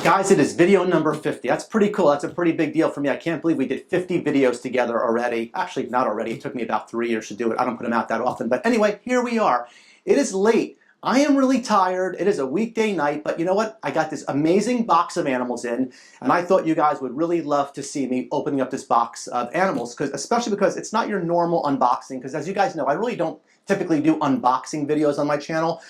Guys, it is video number 50. That's pretty cool. That's a pretty big deal for me. I can't believe we did 50 videos together already. Actually, not already. It took me about 3 years to do it. I don't put them out that often. But anyway, here we are. It is late. I am really tired. It is a weekday night, but you know what? I got this amazing box of animals in, and I thought you guys would really love to see me opening up this box of animals, especially because it's not your normal unboxing, because as you guys know, I really don't typically do unboxing videos on my channel.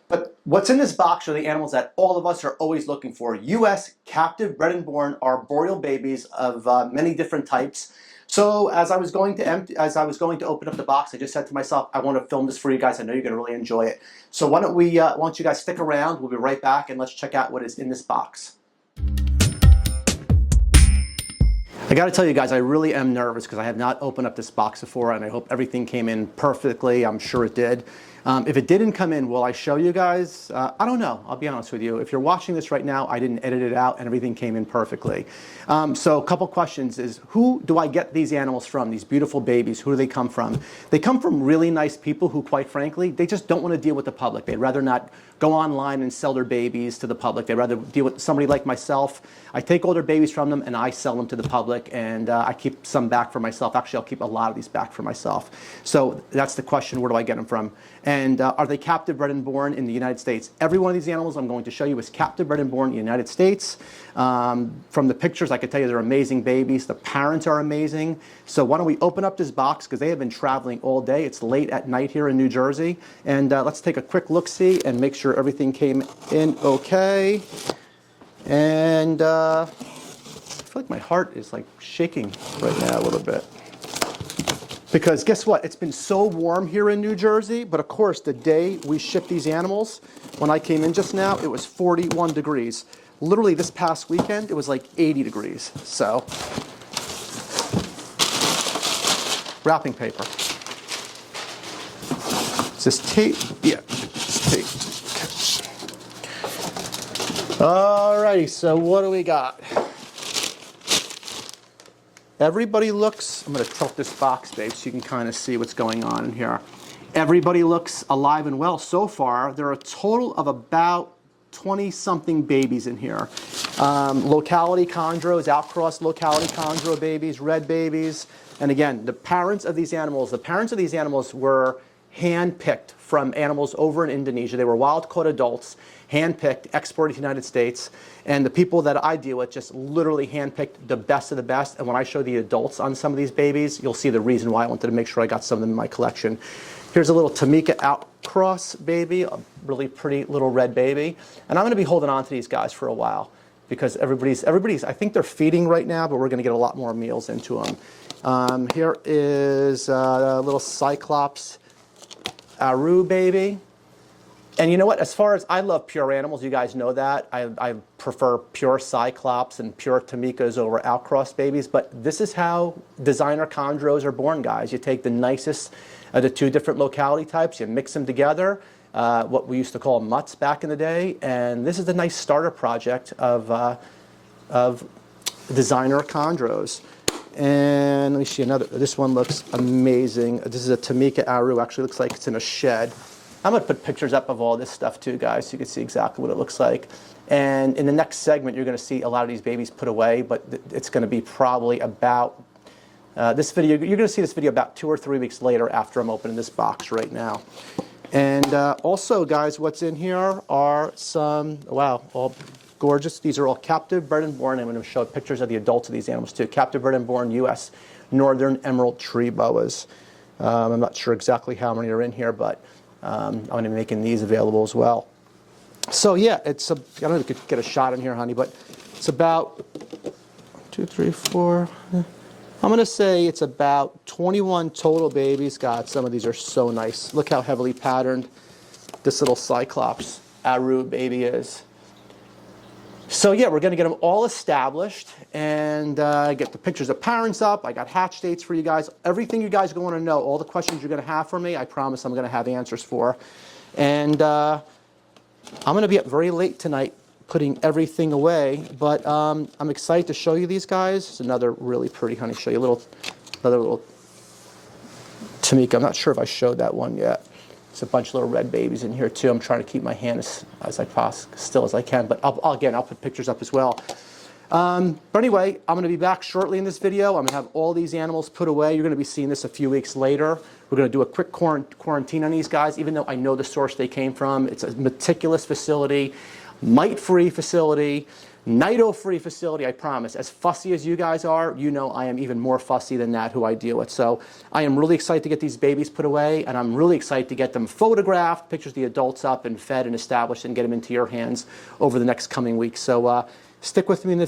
But what's in this box are the animals that all of us are always looking for. U.S. captive, bred and born arboreal babies of many different types. So as I was going to open up the box, I just said to myself, I want to film this for you guys. I know you're going to really enjoy it. So why don't you guys stick around? We'll be right back, and let's check out what is in this box. I got to tell you guys, I really am nervous because I have not opened up this box before, and I hope everything came in perfectly. I'm sure it did. If it didn't come in, will I show you guys? I don't know. I'll be honest with you. If you're watching this right now, I didn't edit it out and everything came in perfectly. So a couple questions is, who do I get these animals from, these beautiful babies? Who do they come from? They come from really nice people who, quite frankly, they just don't want to deal with the public. They'd rather not go online and sell their babies to the public. They'd rather deal with somebody like myself. I take all their babies from them and I sell them to the public, and I keep some back for myself. Actually, I'll keep a lot of these back for myself. So that's the question, where do I get them from? And are they captive, bred, and born in the United States? Every one of these animals I'm going to show you is captive, bred, and born in the United States. From the pictures, I can tell you they're amazing babies. The parents are amazing. So why don't we open up this box, because they have been traveling all day. It's late at night here in New Jersey. And let's take a quick look-see and make sure everything came in okay. And I feel like my heart is like shaking right now a little bit. Because guess what? It's been so warm here in New Jersey, but of course the day we shipped these animals, when I came in just now, it was 41 degrees. Literally this past weekend, it was like 80 degrees. So, wrapping paper. Is this tape? Yeah, it's tape. Okay. Alrighty, so what do we got? Everybody looks, I'm going to tilt this box, babe, so you can kind of see what's going on in here. Everybody looks alive and well so far. There are a total of about 20-something babies in here. Locality chondros, outcross locality chondro babies, red babies. And again, the parents of these animals were hand-picked from animals over in Indonesia. They were wild-caught adults, hand-picked, exported to the United States. And the people that I deal with just literally hand-picked the best of the best. And when I show the adults on some of these babies, you'll see the reason why I wanted to make sure I got some of them in my collection. Here's a little Tamika outcross baby, a really pretty little red baby. And I'm going to be holding on to these guys for a while because everybody's, I think they're feeding right now, but we're going to get a lot more meals into them. Here is a little Cyclops Aru baby. And you know what? As far as I love pure animals, you guys know that. I prefer pure Cyclops and pure Tamikas over outcross babies. But this is how designer chondros are born, guys. You take the nicest of the two different locality types, you mix them together, what we used to call mutts back in the day. And this is the nice starter project of designer chondros. And let me see another. This one looks amazing. This is a Tamika Aru. Actually looks like it's in a shed. I'm going to put pictures up of all this stuff too, guys, so you can see exactly what it looks like. And in the next segment, you're going to see a lot of these babies put away, but it's going to be probably about this video. You're going to see this video about 2 or 3 weeks later after I'm opening this box right now. And also, guys, what's in here are some, wow, all gorgeous. These are all captive, bred and born. I'm going to show pictures of the adults of these animals too. Captive, bred and born U.S. Northern Emerald Tree Boas. I'm not sure exactly how many are in here, but I'm going to be making these available as well. So yeah, it's I don't know if you could get a shot in here, honey, but it's about 1, 2, 3, 4. I'm going to say it's about 21 total babies. God, some of these are so nice. Look how heavily patterned this little Cyclops Aru baby is. So yeah, we're going to get them all established and get the pictures of parents up. I got hatch dates for you guys. Everything you guys are going to know, all the questions you're going to have for me, I promise I'm going to have answers for. And I'm going to be up very late tonight putting everything away, but I'm excited to show you these guys. It's another really pretty, honey. Show you another little Tamika. I'm not sure if I showed that one yet. There's a bunch of little red babies in here too. I'm trying to keep my hand as still as I can, but I'll put pictures up as well. But anyway, I'm going to be back shortly in this video. I'm going to have all these animals put away. You're going to be seeing this a few weeks later. We're going to do a quick quarantine on these guys, even though I know the source they came from. It's a meticulous facility, mite-free facility, Nido-free facility, I promise. As fussy as you guys are, you know I am even more fussy than that who I deal with. So I am really excited to get these babies put away, and I'm really excited to get them photographed, pictures of the adults up and fed and established, and get them into your hands over the next coming weeks. So stick with me in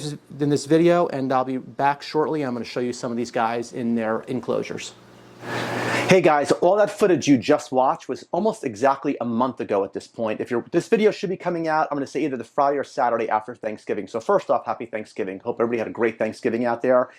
this video, and I'll be back shortly. I'm going to show you some of these guys in their enclosures. Hey guys, all that footage you just watched was almost exactly a month ago at this point. This video should be coming out, I'm going to say either the Friday or Saturday after Thanksgiving. So first off, happy Thanksgiving. Hope everybody had a great Thanksgiving out there.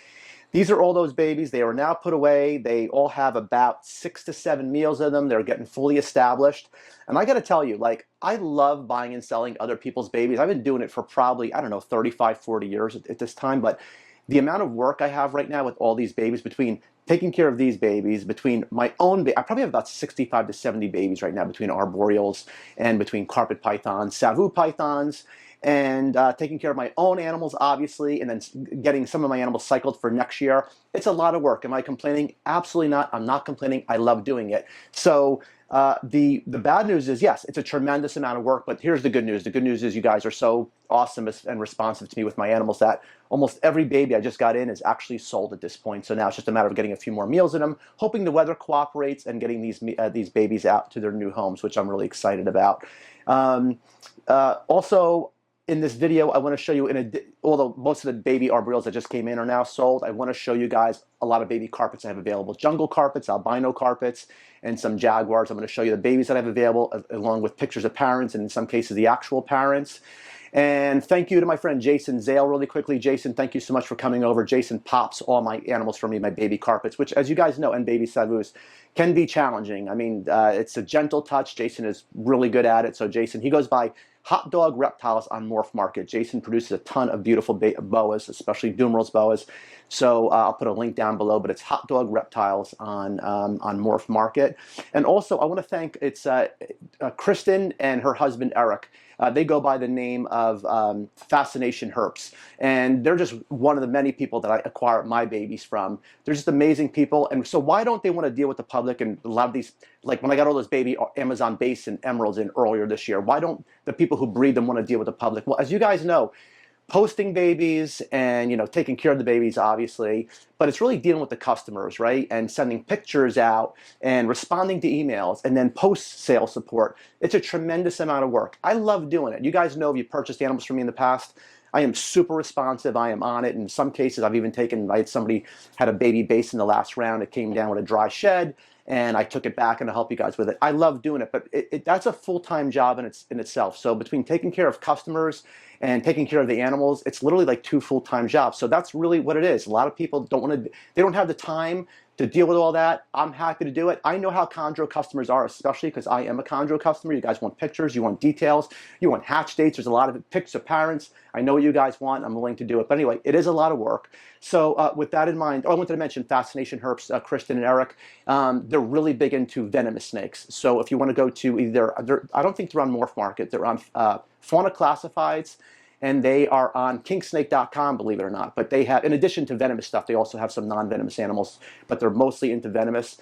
These are all those babies. They are now put away. They all have about 6 to 7 meals in them. They're getting fully established. And I got to tell you, like, I love buying and selling other people's babies. I've been doing it for probably, I don't know, 35, 40 years at this time. But the amount of work I have right now with all these babies, between taking care of these babies, between my own, I probably have about 65 to 70 babies right now, between arboreals and between carpet pythons, Savu pythons, and taking care of my own animals, obviously, and then getting some of my animals cycled for next year. It's a lot of work. Am I complaining? Absolutely not. I'm not complaining. I love doing it. So the bad news is, yes, it's a tremendous amount of work, but here's the good news. The good news is you guys are so awesome and responsive to me with my animals that almost every baby I just got in is actually sold at this point. So now it's just a matter of getting a few more meals in them, hoping the weather cooperates, and getting these babies out to their new homes, which I'm really excited about. Also, in this video, I want to show you, although most of the baby arboreals that just came in are now sold, I want to show you guys a lot of baby carpets I have available. Jungle carpets, albino carpets, and some jaguars. I'm going to show you the babies that I have available, along with pictures of parents, and in some cases the actual parents. And thank you to my friend Jason Zayle really quickly. Jason, thank you so much for coming over. Jason pops all my animals for me, my baby carpets, which, as you guys know, and baby Savus, can be challenging. I mean, it's a gentle touch. Jason is really good at it. So Jason, he goes by Hot Dog Reptiles on Morph Market. Jason produces a ton of beautiful boas, especially Dumeral's boas. So I'll put a link down below, but it's Hot Dog Reptiles on Morph Market. And also, I want to thank, Kristen and her husband, Eric. They go by the name of Fascination Herps, and they're just one of the many people that I acquire my babies from. They're just amazing people, and so why don't they want to deal with the public? And a lot of these, like when I got all those baby Amazon Basin emeralds in earlier this year, why don't the people who breed them want to deal with the public? Well, as you guys know, posting babies and, you know, taking care of the babies, obviously, but it's really dealing with the customers, right? And sending pictures out and responding to emails and then post-sale support. It's a tremendous amount of work. I love doing it. You guys know, if you purchased animals from me in the past, I am super responsive. I am on it. In some cases, I've even I had somebody had a baby base in the last round. It came down with a dry shed, and I took it back, and I'll help you guys with it. I love doing it, but that's a full-time job in itself. So between taking care of customers and taking care of the animals, it's literally like 2 full-time jobs. So that's really what it is. A lot of people they don't have the time to deal with all that. I'm happy to do it. I know how chondro customers are, especially because I am a chondro customer. You guys want pictures, you want details, you want hatch dates. There's a lot of pics of parents. I know what you guys want. I'm willing to do it. But anyway, it is a lot of work. So with that in mind, I wanted to mention Fascination Herps, Kristen and Eric. They're really big into venomous snakes. So if you want to go to I don't think they're on Morph Market. They're on Fauna Classifieds, and they are on Kingsnake.com, believe it or not. But they have, in addition to venomous stuff, they also have some non-venomous animals, but they're mostly into venomous.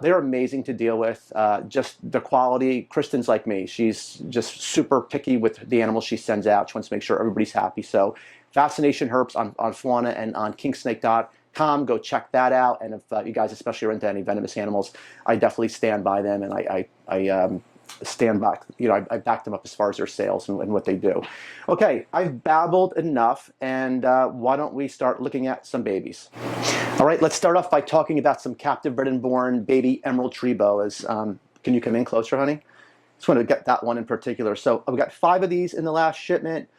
They're amazing to deal with. Just the quality. Kristen's like me. She's just super picky with the animals she sends out. She wants to make sure everybody's happy. So Fascination Herps on Fauna and on Kingsnake.com. Go check that out. And if you guys especially are into any venomous animals, I definitely stand by them, and I stand back, you know, I back them up as far as their sales and what they do. Okay, I've babbled enough, and why don't we start looking at some babies? All right, let's start off by talking about some captive bred and born baby emerald tree boas. Can you come in closer, honey? Just want to get that one in particular. So I've got 5 of these in the last shipment.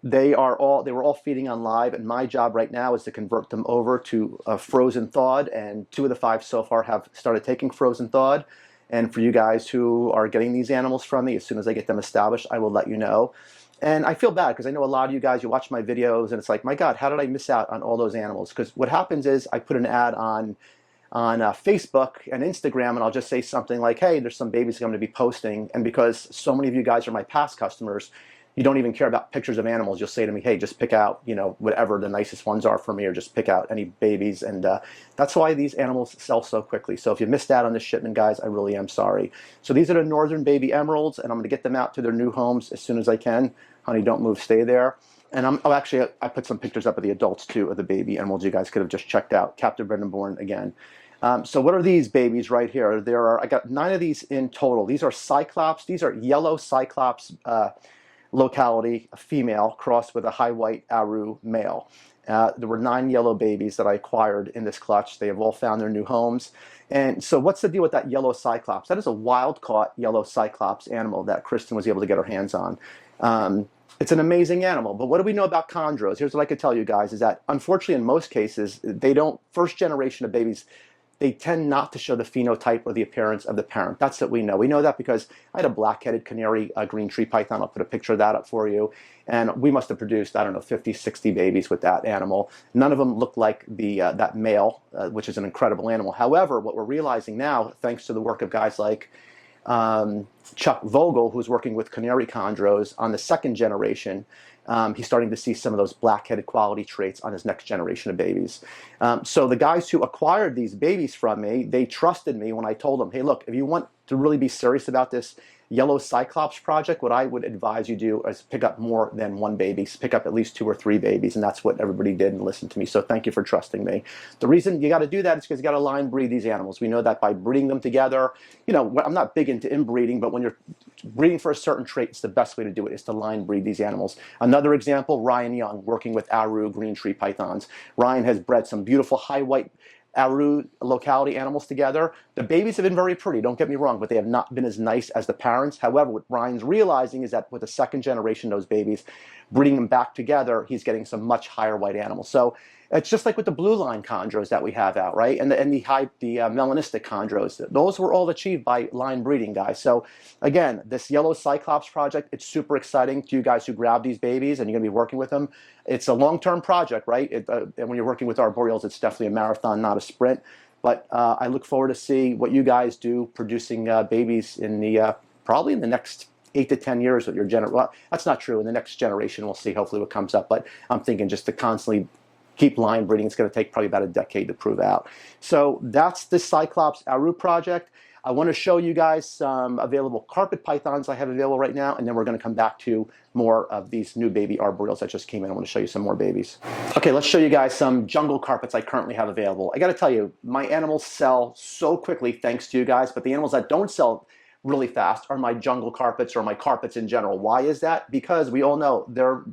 They were all feeding on live, and my job right now is to convert them over to frozen thawed, and 2 of the 5 so far have started taking frozen thawed. And for you guys who are getting these animals from me, as soon as I get them established, I will let you know. And I feel bad because I know a lot of you guys, you watch my videos and it's like, my God, how did I miss out on all those animals? Because what happens is I put an ad on on Facebook and Instagram, and I'll just say something like, hey, there's some babies I'm going to be posting. And because so many of you guys are my past customers, you don't even care about pictures of animals. You'll say to me, hey, just pick out, you know, whatever the nicest ones are for me, or just pick out any babies. And that's why these animals sell so quickly. So if you missed out on this shipment, guys, I really am sorry. So these are the northern baby emeralds, and I'm going to get them out to their new homes as soon as I can. Honey, don't move, stay there. And I put some pictures up of the adults too, of the baby emeralds you guys could have just checked out. Captive bred and born again. So what are these babies right here? I got 9 of these in total. These are cyclops. These are yellow cyclops locality, a female crossed with a high white Aru male. There were 9 yellow babies that I acquired in this clutch. They have all found their new homes. And so what's the deal with that yellow cyclops? That is a wild-caught yellow cyclops animal that Kristen was able to get her hands on. It's an amazing animal. But what do we know about chondros? Here's what I could tell you guys, is that unfortunately in most cases, first generation of babies, they tend not to show the phenotype or the appearance of the parent. That's what we know. We know that because I had a black-headed canary green tree python. I'll put a picture of that up for you. And we must have produced, I don't know, 50, 60 babies with that animal. None of them look like that male, which is an incredible animal. However, what we're realizing now, thanks to the work of guys like Chuck Vogel, who's working with canary chondros on the second generation, he's starting to see some of those black-headed quality traits on his next generation of babies. So the guys who acquired these babies from me, they trusted me when I told them, hey, look, if you want to really be serious about this yellow cyclops project, what I would advise you do is pick up more than 1 baby. Pick up at least 2 or 3 babies, and that's what everybody did and listened to me. So thank you for trusting me. The reason you got to do that is because you got to line breed these animals. We know that by breeding them together. You know, I'm not big into inbreeding, but when you're breeding for a certain trait, it's the best way to do it is to line breed these animals. Another example, Ryan Young, working with Aru green tree pythons. Ryan has bred some beautiful high white Aru locality animals together. The babies have been very pretty, don't get me wrong, but they have not been as nice as the parents. However, what Ryan's realizing is that with the second generation, those babies, breeding them back together, he's getting some much higher white animals. So it's just like with the blue line chondros that we have out, right? And the melanistic chondros. Those were all achieved by line breeding, guys. So again, this yellow cyclops project, it's super exciting to you guys who grab these babies and you're going to be working with them. It's a long-term project, right? And when you're working with arboreals, it's definitely a marathon, not a sprint. But I look forward to see what you guys do producing babies in the probably in the next 8 to 10 years with your well, that's not true. In the next generation, we'll see hopefully what comes up. But I'm thinking just to constantly keep line breeding, it's going to take probably about a decade to prove out. So that's the Cyclops Aru project. I want to show you guys some available carpet pythons I have available right now, and then we're going to come back to more of these new baby arboreals that just came in. I want to show you some more babies. Okay, let's show you guys some jungle carpets I currently have available. I got to tell you, my animals sell so quickly thanks to you guys, but the animals that don't sell really fast are my jungle carpets or my carpets in general. Why is that? Because we all know they're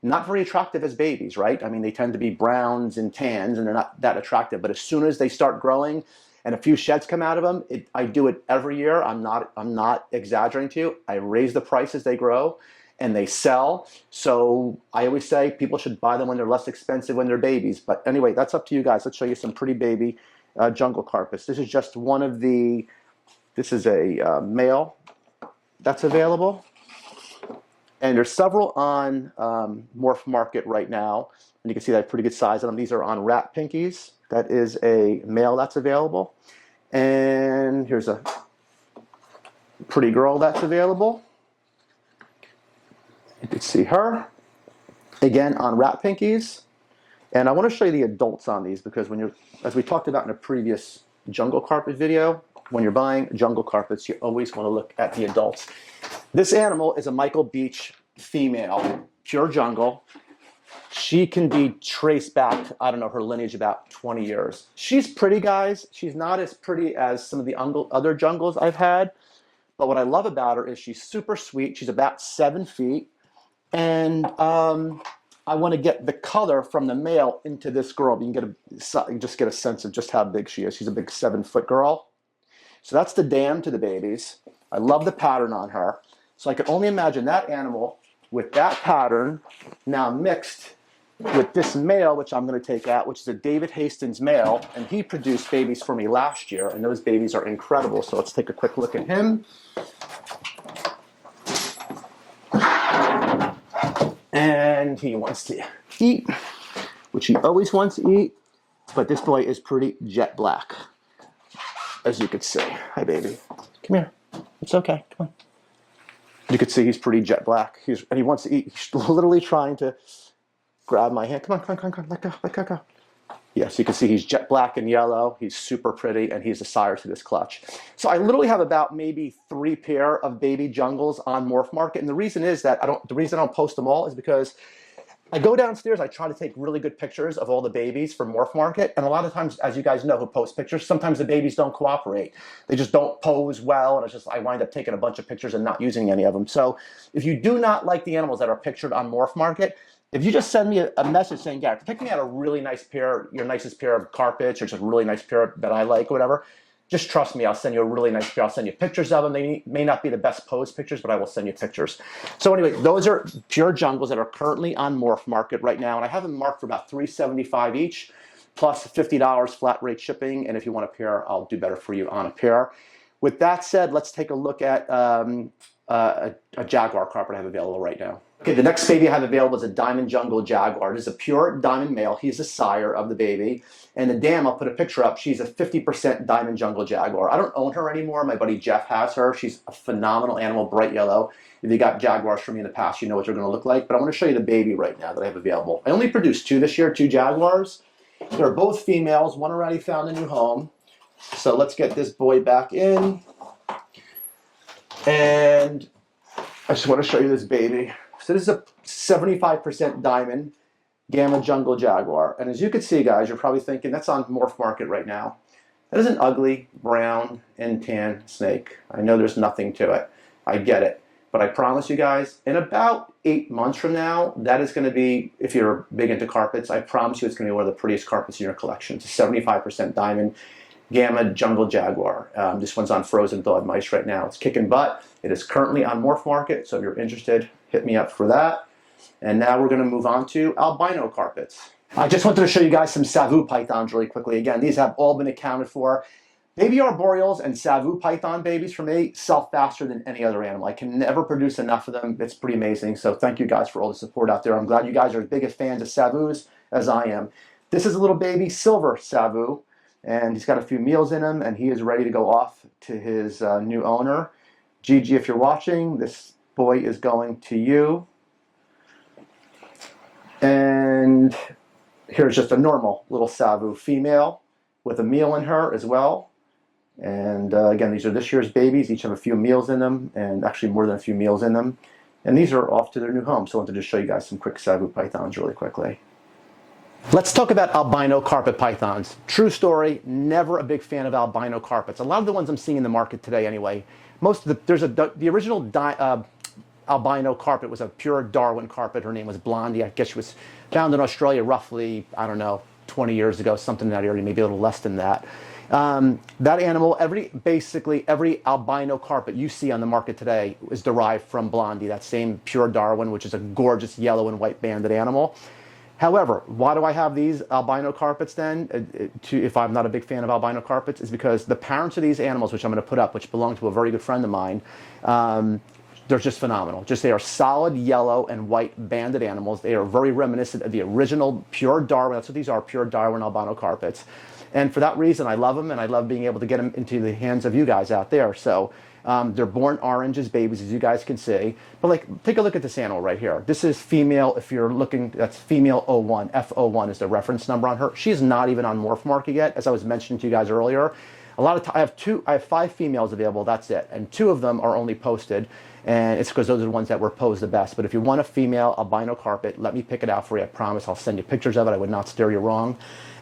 not very attractive as babies, right? I mean, they tend to be browns and tans, and they're not that attractive. But as soon as they start growing and a few sheds come out of them, I do it every year. I'm not exaggerating to you. I raise the price as they grow, and they sell. So I always say people should buy them when they're less expensive when they're babies. But anyway, that's up to you guys. Let's show you some pretty baby jungle carpets. This is just one of the. This is a male that's available. And there's several on Morph Market right now. And you can see that pretty good size on them. These are on Rat Pinkies. That is a male that's available. And here's a pretty girl that's available. You can see her. Again, on Rat Pinkies. And I want to show you the adults on these because as we talked about in a previous jungle carpet video, when you're buying jungle carpets, you always want to look at the adults. This animal is a Michael Beach female, pure jungle. She can be traced back, I don't know, her lineage about 20 years. She's pretty, guys. She's not as pretty as some of the other jungles I've had. But what I love about her is she's super sweet. She's about 7 feet. And I want to get the color from the male into this girl. You can just get a sense of just how big she is. She's a big 7-foot girl. So that's the dam to the babies. I love the pattern on her. So I can only imagine that animal with that pattern now mixed with this male, which I'm going to take out, which is a David Hastings male. And he produced babies for me last year, and those babies are incredible. So let's take a quick look at him. And he wants to eat, which he always wants to eat. But this boy is pretty jet black. as you could see. Hi, baby. Come here. It's okay. Come on. You can see he's pretty jet black. And he wants to eat. He's literally trying to grab my hand. Come on, come on, come on, come on. Let go. Yes, you can see he's jet black and yellow. He's super pretty, and he's a sire to this clutch. So I literally have about maybe 3 pair of baby jungles on Morph Market, and the reason is that the reason I don't post them all is because I go downstairs, I try to take really good pictures of all the babies from Morph Market, and a lot of times, as you guys know who post pictures, sometimes the babies don't cooperate. They just don't pose well, and I wind up taking a bunch of pictures and not using any of them. So if you do not like the animals that are pictured on Morph Market, if you just send me a message saying, Gary, pick me out a really nice pair, your nicest pair of carpets, or just a really nice pair that I like, or whatever, just trust me, I'll send you a really nice pair. I'll send you pictures of them. They may not be the best posed pictures, but I will send you pictures. So anyway, those are pure jungles that are currently on Morph Market right now, and I have them marked for about $375 each, plus $50 flat rate shipping, and if you want a pair, I'll do better for you on a pair. With that said, let's take a look at a Jaguar carpet I have available right now. Okay, the next baby I have available is a Diamond Jungle Jaguar. This is a pure diamond male. He's the sire of the baby. And the dam, I'll put a picture up. She's a 50% Diamond Jungle Jaguar. I don't own her anymore. My buddy Jeff has her. She's a phenomenal animal, bright yellow. If you got Jaguars from me in the past, you know what they're going to look like. But I want to show you the baby right now that I have available. I only produced 2 this year, 2 Jaguars. They're both females. One already found a new home. So let's get this boy back in. And I just want to show you this baby. So this is a 75% diamond Gamma Jungle Jaguar. And as you can see, guys, you're probably thinking that's on Morph Market right now. That is an ugly brown and tan snake. I know there's nothing to it. I get it. But I promise you guys, in about 8 months from now, that is going to be, if you're big into carpets, I promise you it's going to be one of the prettiest carpets in your collection. It's a 75% diamond Gamma Jungle Jaguar. This one's on Frozen Dog Mice right now. It's kicking butt. It is currently on Morph Market, so if you're interested, hit me up for that. And now we're going to move on to albino carpets. I just wanted to show you guys some Savu pythons really quickly. Again, these have all been accounted for. Baby arboreals and Savu python babies for me sell faster than any other animal. I can never produce enough of them. It's pretty amazing. So thank you guys for all the support out there. I'm glad you guys are as big as fans of Savus as I am. This is a little baby silver Savu, and he's got a few meals in him, and he is ready to go off to his new owner. Gigi, if you're watching, this boy is going to you. And here's just a normal little Savu female with a meal in her as well. And again, these are this year's babies. Each have a few meals in them, and actually more than a few meals in them. And these are off to their new home. So I wanted to just show you guys some quick Savu pythons really quickly. Let's talk about albino carpet pythons. True story, never a big fan of albino carpets. A lot of the ones I'm seeing in the market today anyway, the original albino carpet was a pure Darwin carpet. Her name was Blondie. I guess she was found in Australia roughly, I don't know, 20 years ago, something in that area, maybe a little less than that. That animal, basically every albino carpet you see on the market today is derived from Blondie, that same pure Darwin, which is a gorgeous yellow and white banded animal. However, why do I have these albino carpets then, if I'm not a big fan of albino carpets, is because the parents of these animals, which I'm going to put up, which belong to a very good friend of mine, they're just phenomenal. They are solid yellow and white banded animals. They are very reminiscent of the original pure Darwin. That's what these are, pure Darwin albino carpets. And for that reason, I love them, and I love being able to get them into the hands of you guys out there. So they're born orange as babies, as you guys can see. But take a look at this animal right here. This is female, if you're looking, that's female 01. F01 is the reference number on her. She's not even on Morph Market yet, as I was mentioning to you guys earlier. I have 5 females available, that's it. And 2 of them are only posted. And it's because those are the ones that were posed the best. But if you want a female albino carpet, let me pick it out for you. I promise I'll send you pictures of it. I would not steer you wrong.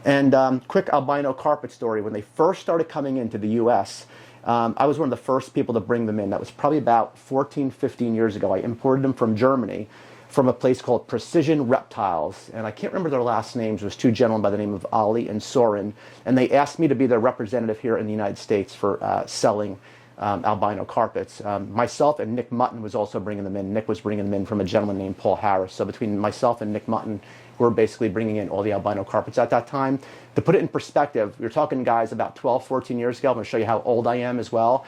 And quick albino carpet story. When they first started coming into the U.S., I was one of the first people to bring them in. That was probably about 14, 15 years ago. I imported them from Germany, from a place called Precision Reptiles. And I can't remember their last names. It was 2 gentlemen by the name of Ali and Soren. And they asked me to be their representative here in the United States for selling albino carpets. Myself and Nick Mutton was also bringing them in. Nick was bringing them in from a gentleman named Paul Harris. So between myself and Nick Mutton, we're basically bringing in all the albino carpets at that time. To put it in perspective, you're talking, guys, about 12, 14 years ago. I'm going to show you how old I am as well.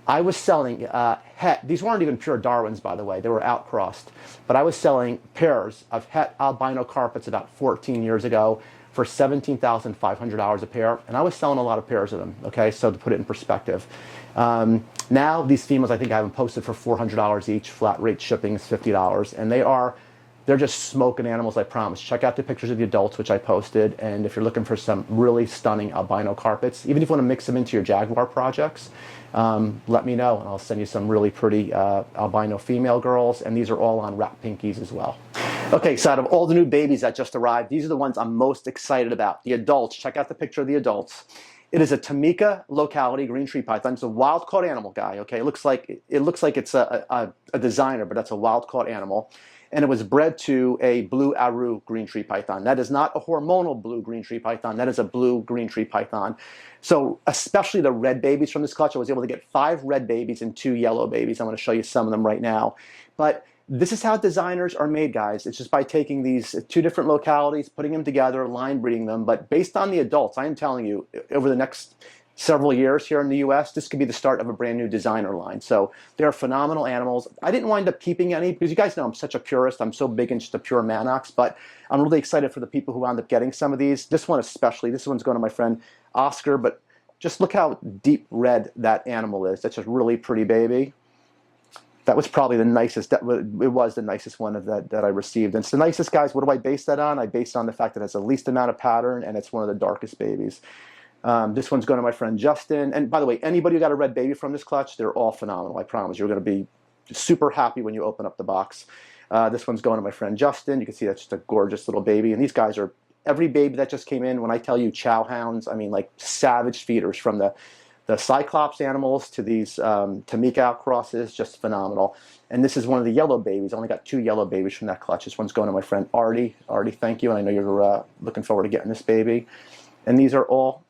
I was selling het. These weren't even pure Darwins, by the way. They were outcrossed. But I was selling pairs of het albino carpets about 14 years ago for $17,500 a pair, and I was selling a lot of pairs of them, okay? So to put it in perspective. Now these females, I think I have them posted for $400 each, flat rate shipping is $50, and they're just smoking animals, I promise. Check out the pictures of the adults, which I posted, and if you're looking for some really stunning albino carpets, even if you want to mix them into your Jaguar projects, let me know, and I'll send you some really pretty albino female girls, and these are all on wrap pinkies as well. Okay, so out of all the new babies that just arrived, these are the ones I'm most excited about. The adults, check out the picture of the adults. It is a Tamika locality green tree python. It's a wild-caught animal, guy, okay? It looks like it's a designer, but that's a wild-caught animal. And it was bred to a blue aru green tree python. That is not a hormonal blue green tree python. That is a blue green tree python. So especially the red babies from this clutch, I was able to get 5 red babies and 2 yellow babies. I'm going to show you some of them right now. But this is how designers are made, guys. It's just by taking these 2 different localities, putting them together, line breeding them. But based on the adults, I am telling you, over the next several years here in the US, this could be the start of a brand new designer line. So they're phenomenal animals. I didn't wind up keeping any because you guys know I'm such a purist. I'm so big into the pure Manox, but I'm really excited for the people who wound up getting some of these. This one especially, this one's going to my friend Oscar, but just look how deep red that animal is. That's a really pretty baby. That was probably the nicest, it was the nicest one of that I received. And it's the nicest, guys. What do I base that on? I based it on the fact that it has the least amount of pattern and it's one of the darkest babies. This one's going to my friend Justin. And by the way, anybody who got a red baby from this clutch, they're all phenomenal. I promise. You're going to be super happy when you open up the box. This one's going to my friend Justin. You can see that's just a gorgeous little baby. And these guys are, every baby that just came in, when I tell you chow hounds, I mean like savage feeders, from the Cyclops animals to these Tamika crosses, just phenomenal. And this is one of the yellow babies. I only got 2 yellow babies from that clutch. This one's going to my friend Artie. Artie, thank you. And I know you're looking forward to getting this baby. And these are all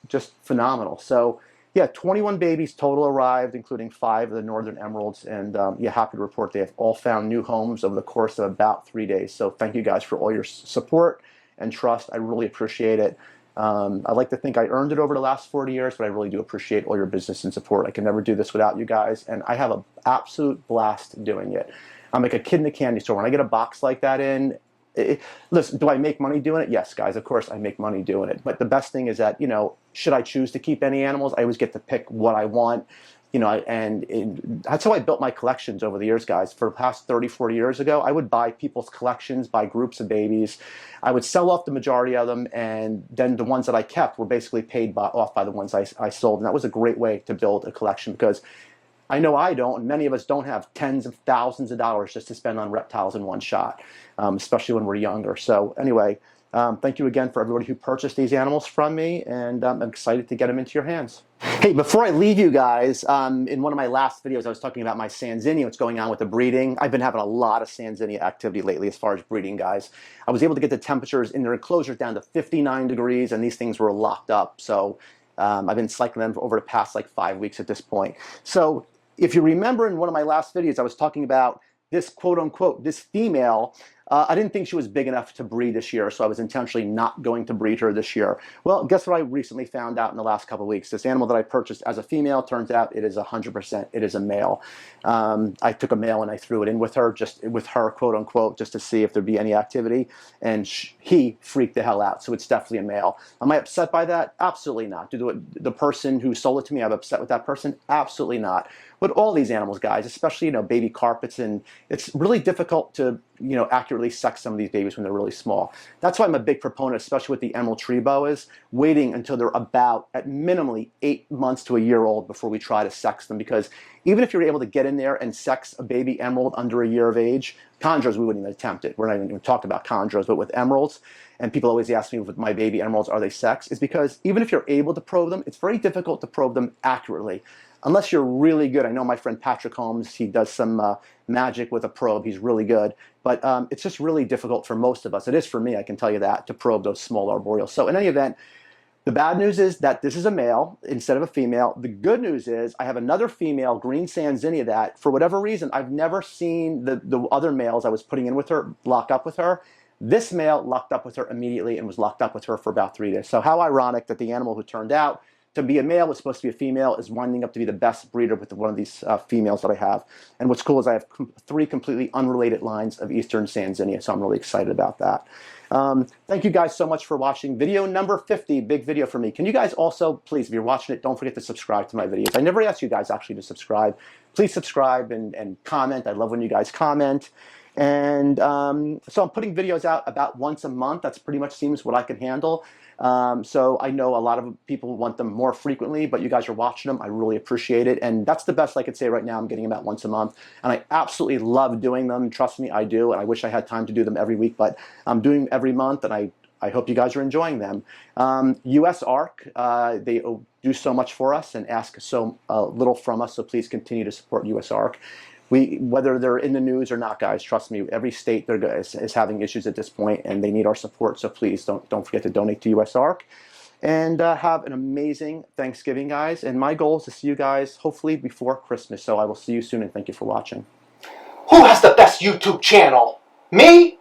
just phenomenal. So yeah, 21 babies total arrived, including 5 of the Northern Emeralds. And yeah, happy to report they have all found new homes over the course of about 3 days. So thank you guys for all your support and trust. I really appreciate it. I like to think I earned it over the last 40 years, but I really do appreciate all your business and support. I can never do this without you guys, and I have an absolute blast doing it. I'm like a kid in a candy store. When I get a box like that in, listen, do I make money doing it? Yes, guys, of course I make money doing it. But the best thing is that, you know, should I choose to keep any animals, I always get to pick what I want. You know, and that's how I built my collections over the years, guys. For the past 30, 40 years ago, I would buy people's collections, buy groups of babies. I would sell off the majority of them, and then the ones that I kept were basically paid off by the ones I sold. And that was a great way to build a collection, because I know I don't, and many of us don't have tens of thousands of dollars just to spend on reptiles in one shot, especially when we're younger. So anyway, thank you again for everybody who purchased these animals from me, and I'm excited to get them into your hands. Hey, before I leave you guys, in one of my last videos I was talking about my Sanzinia, what's going on with the breeding. I've been having a lot of Sanzinia activity lately as far as breeding, guys. I was able to get the temperatures in their enclosures down to 59 degrees, and these things were locked up. So I've been cycling them over the past like 5 weeks at this point. So if you remember, in one of my last videos I was talking about this quote-unquote, this female. I didn't think she was big enough to breed this year, so I was intentionally not going to breed her this year. Well, guess what I recently found out in the last couple of weeks? This animal that I purchased as a female, turns out it is 100%, it is a male. I took a male and I threw it in with her, quote-unquote, just to see if there'd be any activity, and he freaked the hell out, so it's definitely a male. Am I upset by that? Absolutely not. The person who sold it to me, I'm upset with that person? Absolutely not. But all these animals, guys, especially, you know, baby carpets, and it's really difficult to, you know, accurately sex some of these babies when they're really small. That's why I'm a big proponent, especially with the emerald tree boas, waiting until they're about, at minimally, 8 months to a year old before we try to sex them. Because even if you're able to get in there and sex a baby emerald under a year of age, chondros, we wouldn't even attempt it. We're not even going to talk about chondros, but with emeralds, and people always ask me with my baby emeralds, are they sexed? It's because even if you're able to probe them, it's very difficult to probe them accurately. Unless you're really good. I know my friend Patrick Holmes, he does some magic with a probe. He's really good. But it's just really difficult for most of us. It is for me, I can tell you that, to probe those small arboreals. So in any event, the bad news is that this is a male instead of a female. The good news is I have another female, green Sanzinia, that for whatever reason, I've never seen the other males I was putting in with her lock up with her. This male locked up with her immediately and was locked up with her for about 3 days. So how ironic that the animal who turned out to be a male is supposed to be a female is winding up to be the best breeder with one of these females that I have. And what's cool is I have 3 completely unrelated lines of Eastern Sanzinia, so I'm really excited about that. Thank you guys so much for watching video number 50, big video for me. Can you guys also, please, if you're watching it, don't forget to subscribe to my videos. I never ask you guys actually to subscribe. Please subscribe and comment. I love when you guys comment. And so I'm putting videos out about once a month. That's pretty much seems what I can handle. So I know a lot of people want them more frequently, but you guys are watching them. I really appreciate it. And that's the best I could say right now. I'm getting about once a month. And I absolutely love doing them. Trust me, I do. And I wish I had time to do them every week, but I'm doing them every month, and I hope you guys are enjoying them. US ARC, they do so much for us and ask so little from us, so please continue to support US ARC. Whether they're in the news or not, guys, trust me, every state is having issues at this point, and they need our support. So please don't forget to donate to US ARC. And have an amazing Thanksgiving, guys. And my goal is to see you guys hopefully before Christmas. So I will see you soon, and thank you for watching. Who has the best YouTube channel? Me